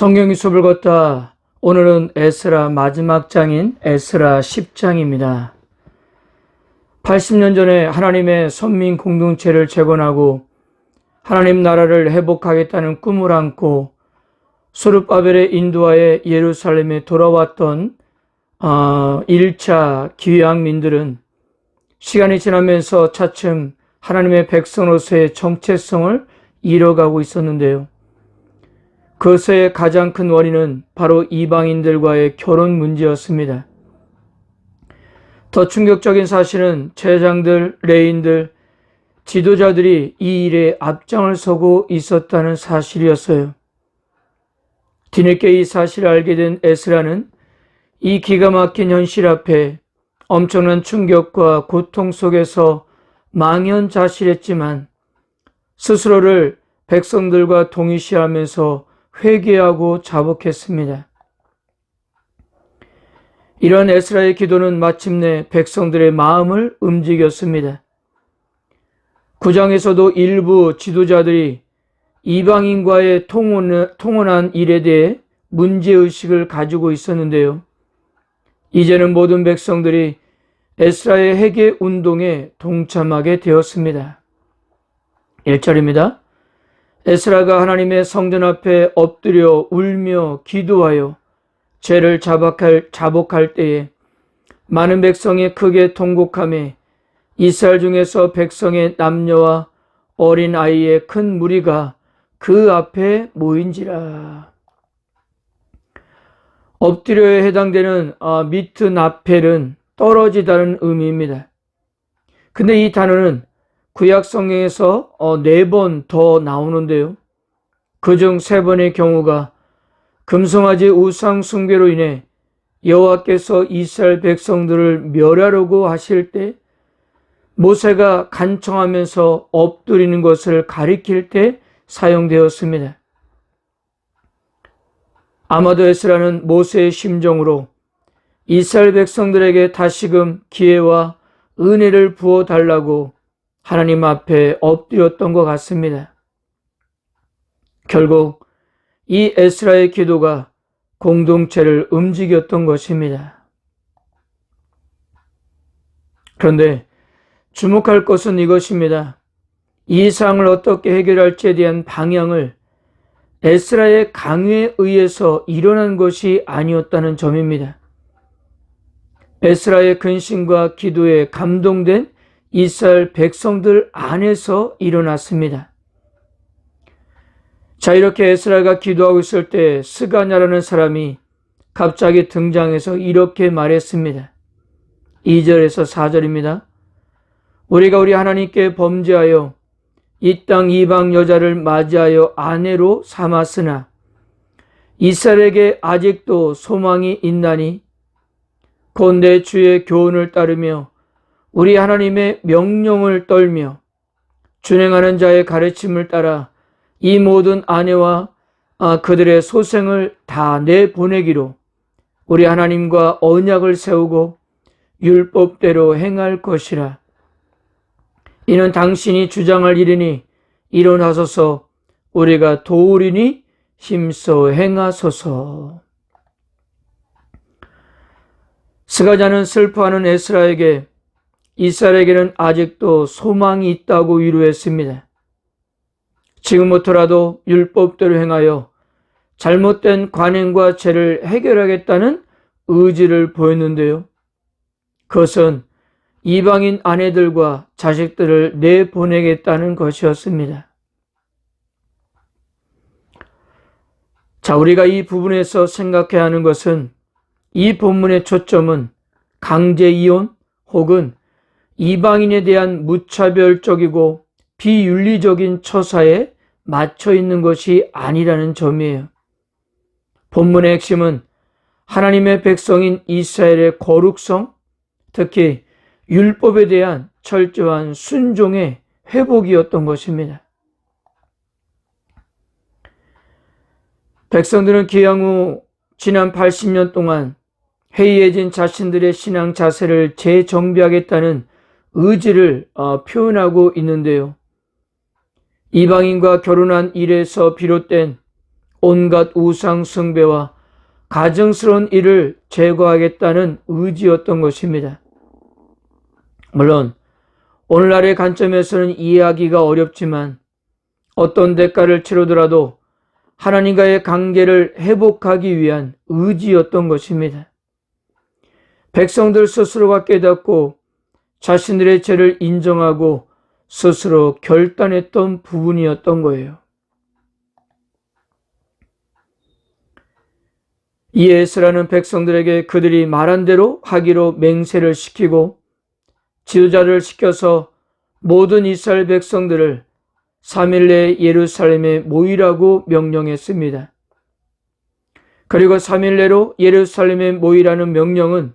성경의 숲을 걷다. 오늘은 에스라 마지막 장인 에스라 10장입니다. 80년 전에 하나님의 선민 공동체를 재건하고 하나님 나라를 회복하겠다는 꿈을 안고 스룹바벨의 인도하에 예루살렘에 돌아왔던 1차 기회왕민들은 시간이 지나면서 차츰 하나님의 백성으로서의 정체성을 잃어가고 있었는데요. 그것의 가장 큰 원인은 바로 이방인들과의 결혼 문제였습니다. 더 충격적인 사실은 제사장들, 레위인들, 지도자들이 이 일에 앞장을 서고 있었다는 사실이었어요. 뒤늦게 이 사실을 알게 된 에스라는 이 기가 막힌 현실 앞에 엄청난 충격과 고통 속에서 망연자실했지만 스스로를 백성들과 동일시하면서 회개하고 자복했습니다. 이런 에스라의 기도는 마침내 백성들의 마음을 움직였습니다. 9장에서도 일부 지도자들이 이방인과의 통혼한 일에 대해 문제의식을 가지고 있었는데요. 이제는 모든 백성들이 에스라의 회개 운동에 동참하게 되었습니다. 1절입니다. 에스라가 하나님의 성전 앞에 엎드려 울며 기도하여 죄를 자복할 때에 많은 백성이 크게 통곡하며 이스라엘 중에서 백성의 남녀와 어린 아이의 큰 무리가 그 앞에 모인지라. 엎드려에 해당되는 미트나펠은 떨어지다는 의미입니다. 근데 이 단어는 구약 성경에서 4번 더 나오는데요. 그중 3번의 경우가 금송아지 우상 숭배로 인해 여호와께서 이스라엘 백성들을 멸하려고 하실 때 모세가 간청하면서 엎드리는 것을 가리킬 때 사용되었습니다. 아마도 에스라는 모세의 심정으로 이스라엘 백성들에게 다시금 기회와 은혜를 부어 달라고 하나님 앞에 엎드렸던 것 같습니다. 결국 이 에스라의 기도가 공동체를 움직였던 것입니다. 그런데 주목할 것은 이것입니다. 이 사항을 어떻게 해결할지에 대한 방향을 에스라의 강요에 의해서 일어난 것이 아니었다는 점입니다. 에스라의 근심과 기도에 감동된 이스라엘 백성들 안에서 일어났습니다. 자, 이렇게 에스라가 기도하고 있을 때 스가냐라는 사람이 갑자기 등장해서 이렇게 말했습니다. 2절에서 4절입니다. 우리가 우리 하나님께 범죄하여 이 땅 이방 여자를 맞이하여 아내로 삼았으나 이스라엘에게 아직도 소망이 있나니 곧 내 주의 교훈을 따르며 우리 하나님의 명령을 떨며 준행하는 자의 가르침을 따라 이 모든 아내와 그들의 소생을 다 내보내기로 우리 하나님과 언약을 세우고 율법대로 행할 것이라. 이는 당신이 주장할 일이니 일어나소서 우리가 도우리니 힘써 행하소서. 스가냐는 슬퍼하는 에스라에게 이스라엘에게는 아직도 소망이 있다고 위로했습니다. 지금부터라도 율법대로 행하여 잘못된 관행과 죄를 해결하겠다는 의지를 보였는데요. 그것은 이방인 아내들과 자식들을 내보내겠다는 것이었습니다. 자, 우리가 이 부분에서 생각해야 하는 것은 이 본문의 초점은 강제 이혼 혹은 이방인에 대한 무차별적이고 비윤리적인 처사에 맞춰 있는 것이 아니라는 점이에요. 본문의 핵심은 하나님의 백성인 이스라엘의 거룩성, 특히 율법에 대한 철저한 순종의 회복이었던 것입니다. 백성들은 기양 후 지난 80년 동안 해이해진 자신들의 신앙 자세를 재정비하겠다는 의지를 표현하고 있는데요. 이방인과 결혼한 일에서 비롯된 온갖 우상 숭배와 가증스러운 일을 제거하겠다는 의지였던 것입니다. 물론 오늘날의 관점에서는 이해하기가 어렵지만 어떤 대가를 치르더라도 하나님과의 관계를 회복하기 위한 의지였던 것입니다. 백성들 스스로가 깨닫고 자신들의 죄를 인정하고 스스로 결단했던 부분이었던 거예요. 이에 에스라는 백성들에게 그들이 말한 대로 하기로 맹세를 시키고 지도자를 시켜서 모든 이스라엘 백성들을 3일 내에 예루살렘에 모이라고 명령했습니다. 그리고 3일 내로 예루살렘에 모이라는 명령은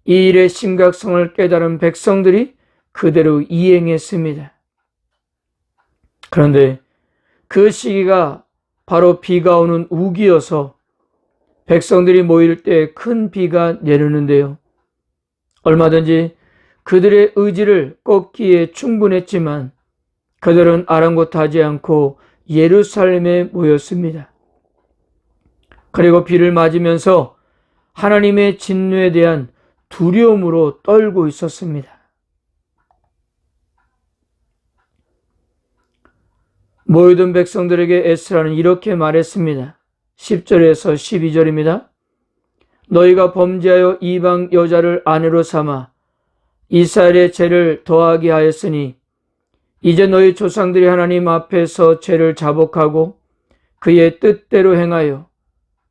이 일의 심각성을 깨달은 백성들이 그대로 이행했습니다. 그런데 그 시기가 바로 비가 오는 우기여서 백성들이 모일 때 큰 비가 내리는데요. 얼마든지 그들의 의지를 꺾기에 충분했지만 그들은 아랑곳하지 않고 예루살렘에 모였습니다. 그리고 비를 맞으면서 하나님의 진노에 대한 두려움으로 떨고 있었습니다. 모이던 백성들에게 에스라는 이렇게 말했습니다. 10절에서 12절입니다. 너희가 범죄하여 이방 여자를 아내로 삼아 이스라엘의 죄를 더하게 하였으니 이제 너희 조상들이 하나님 앞에서 죄를 자복하고 그의 뜻대로 행하여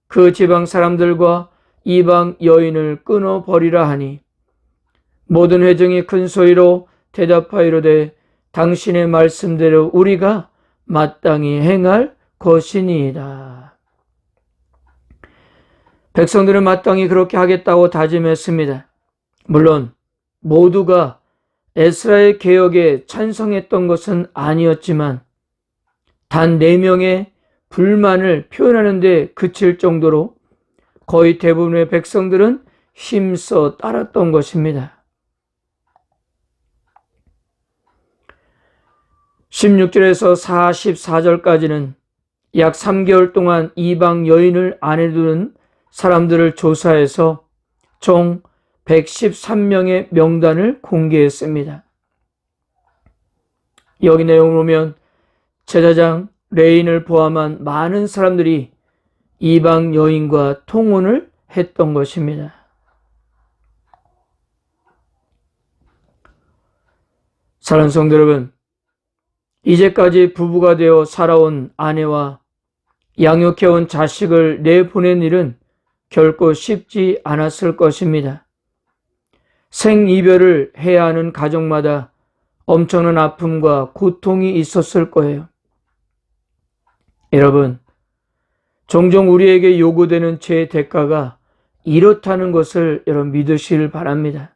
그 지방 사람들과 이방 여인을 끊어버리라 하니 모든 회중이 큰 소리로 대답하이로되 당신의 말씀대로 우리가 마땅히 행할 것이니이다. 백성들은 마땅히 그렇게 하겠다고 다짐했습니다. 물론 모두가 에스라의 개혁에 찬성했던 것은 아니었지만 단 4명의 불만을 표현하는 데 그칠 정도로 거의 대부분의 백성들은 힘써 따랐던 것입니다. 16절에서 44절까지는 약 3개월 동안 이방 여인을 아내 두는 사람들을 조사해서 총 113명의 명단을 공개했습니다. 여기 내용을 보면 제사장 레인을 포함한 많은 사람들이 이방 여인과 통혼을 했던 것입니다. 사랑하는 성도 여러분, 이제까지 부부가 되어 살아온 아내와 양육해온 자식을 내보낸 일은 결코 쉽지 않았을 것입니다. 생이별을 해야 하는 가정마다 엄청난 아픔과 고통이 있었을 거예요. 여러분, 종종 우리에게 요구되는 죄의 대가가 이렇다는 것을 여러분 믿으시길 바랍니다.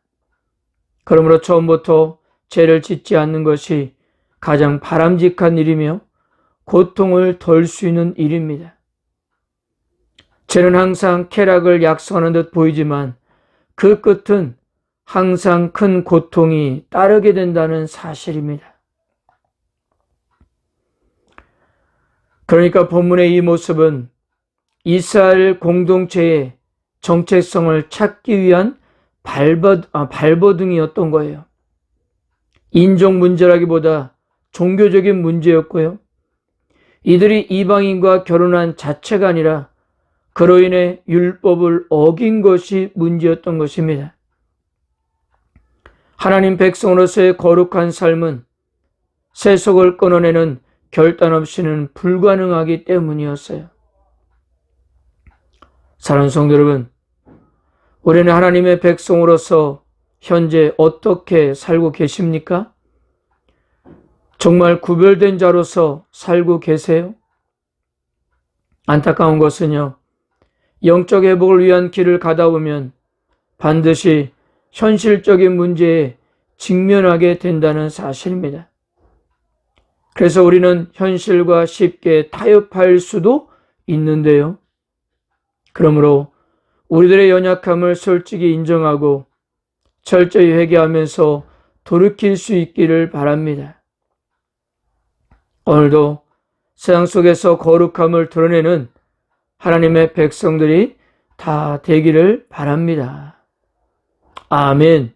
그러므로 처음부터 죄를 짓지 않는 것이 가장 바람직한 일이며 고통을 덜 수 있는 일입니다. 죄는 항상 쾌락을 약속하는 듯 보이지만 그 끝은 항상 큰 고통이 따르게 된다는 사실입니다. 그러니까 본문의 이 모습은 이스라엘 공동체의 정체성을 찾기 위한 발버둥이었던 거예요. 인종 문제라기보다 종교적인 문제였고요. 이들이 이방인과 결혼한 자체가 아니라 그로 인해 율법을 어긴 것이 문제였던 것입니다. 하나님 백성으로서의 거룩한 삶은 세속을 끊어내는 결단 없이는 불가능하기 때문이었어요. 사랑하는 성도 여러분, 우리는 하나님의 백성으로서 현재 어떻게 살고 계십니까? 정말 구별된 자로서 살고 계세요? 안타까운 것은요, 영적 회복을 위한 길을 가다 보면 반드시 현실적인 문제에 직면하게 된다는 사실입니다. 그래서 우리는 현실과 쉽게 타협할 수도 있는데요. 그러므로 우리들의 연약함을 솔직히 인정하고 철저히 회개하면서 돌이킬 수 있기를 바랍니다. 오늘도 세상 속에서 거룩함을 드러내는 하나님의 백성들이 다 되기를 바랍니다. 아멘.